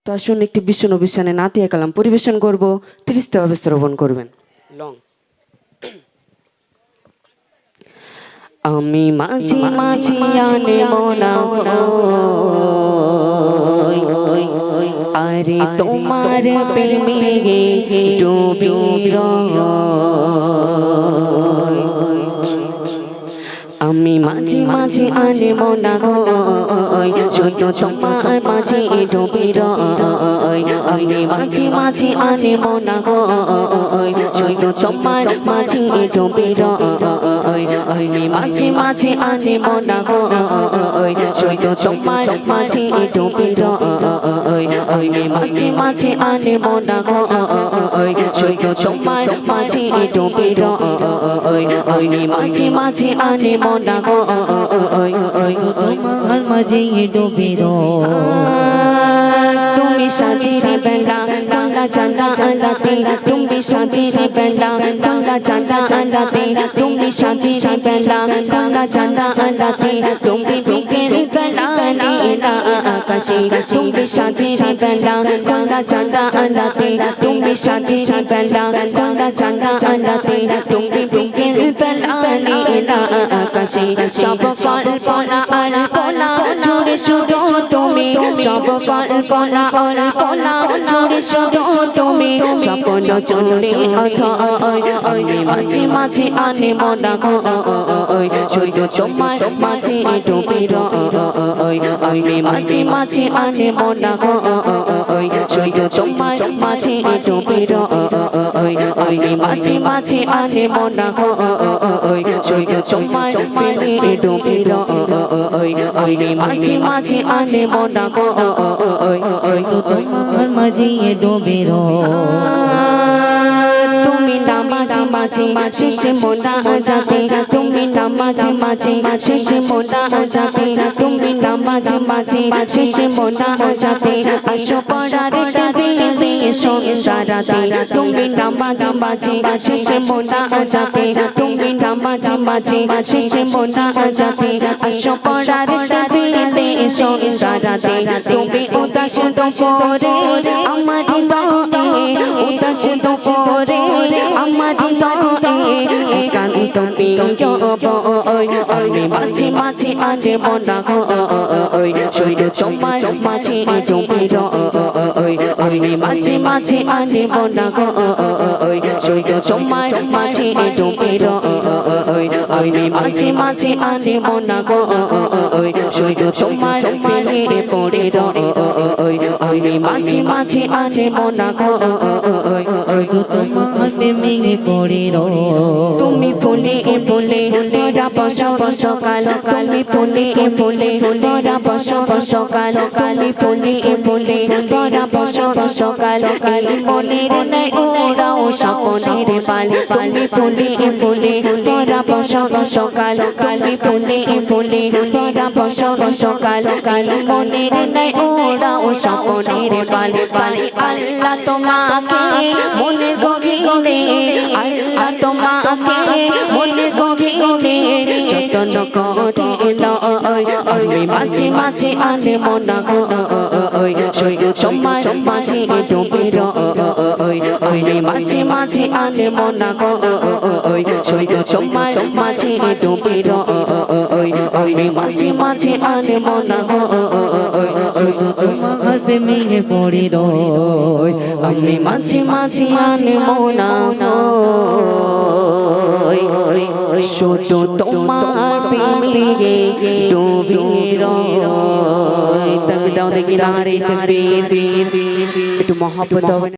তো আসুন একটি বিশ্বনবী শানে নাতিয়া কালাম পরিবেশন করব, তৃতীয়ভাবে শ্রবণ করবেন। লং আমি মাঝি মাঝি আনে মনা আরে তোমার প্রেমে ডুবি আমি মাঝে মাঝে আনে মনা শুধু তোমার মাঝে ডুবি আমি মাঝে মাঝে আনে মনা শুধু তোমার মাঝে ডুবি আমি মাঝে মাঝে আনে মনা শুধু তোমার মাঝে ডুবি আমি মাঝে মাঝে আনে মনা শুধু তোমার মাঝে ডুবি আমি মাঝে মাঝে আনে মনা তোমার মাঝে ডুবে তুমি সাজিরে বেলা কালা জানা আলাতে তুমি সাজিরে বেলা কালা জানা আলাতে তুমি সাজিরে বেলা কালা জানা আলাতে তুমি বিকেল বেলা নীলা আকাশে তুমি সাজিরে বেলা কালা জানা আলাতে তুমি সাজিরে বেলা কালা জানা আলাতে তুমি বিকেল বেলা নীলা আকাশে সব কল্পনা আলপনা জুড়ে শুধু তুমি সব কল্পনা আলপনা জুড়ে শুধু তুমি স্বপ্ন জুড়ে আমি মাঝে মাঝে আনে মনা শুধু তোমার মাঝে ডুবে আমি মাঝে মাঝে আনে মনা শুধু তোমার মাঝে ডুবে আমি মাঝে মাঝে আনে মনা শুধু তোমার প্রেমে ডুবে আমি মাঝে মাঝে আনে মনা তোমার মাঝে ডুবে তুমি নামাঝে মাঝে শেষে মোনা যাতে তুমি নামাঝে মাঝে শেষে মোনা যাতে তুমি নামাঝে মাঝে শেষে মোনা যাতে আসো পড়ার টেবিলে সংসারাতে তুমি নামাঝে মাঝে শেষে মোনা যাতে তুমি নামাঝে মাঝে শেষে মোনা যাতে আসো পড়ার টেবিলে সংসারাতে তুমি উদাস দুপুরে আমার হৃদয়ে উদাস দুপুরে আমার হৃদয়ে একান্ত প্রিয় আমি মাঝে মাঝে আজ মনা শুধু তোমার মাঝে ডুবে আমি মাঝে মাঝে আজ মনা শুধু তোমার মাঝে ডুবে আমি মাঝে মাঝে আজ মনা শুধু তোমার প্রেমে পড়ে আমি মাঝে মাঝে আজ মনা তোমার প্রেমে পড়ে তুমি ফুলে ফুলে তোরা বসো সকাল তুমি ফুলে ফুলে তোরা বসো সকাল তুমি ফুলে ফুলে তোরা বসো সকাল এই মনের নাই ওরাও স্বপ্নের পাল তুমি ফুলে ফুলে তোরা বসো সকাল তুমি ফুলে ফুলে তোরা বসো সকাল এই মনের নাই ওরাও স্বপ্নের পাল পাল আল্লাহ তোমাকে মনের গভীরে আল্লাহ তোমাকে মনের গভীরে যতন করে আমি মাঝে মাঝে আজ মনা শুধু তোমার মাঝে ডুবে আমি মাঝে মাঝে আজ মনা শুধু তোমার মাঝে ডুবে আমি মাঝে মাঝে আজ মনা তোমার প্রেমে পড়ে আমি মাঝে মাঝে আজ মনা শুধু তোমার প্রেমে ডুবে তবে দাও দেখি রে তকবীর একটু মহব্বত হবে।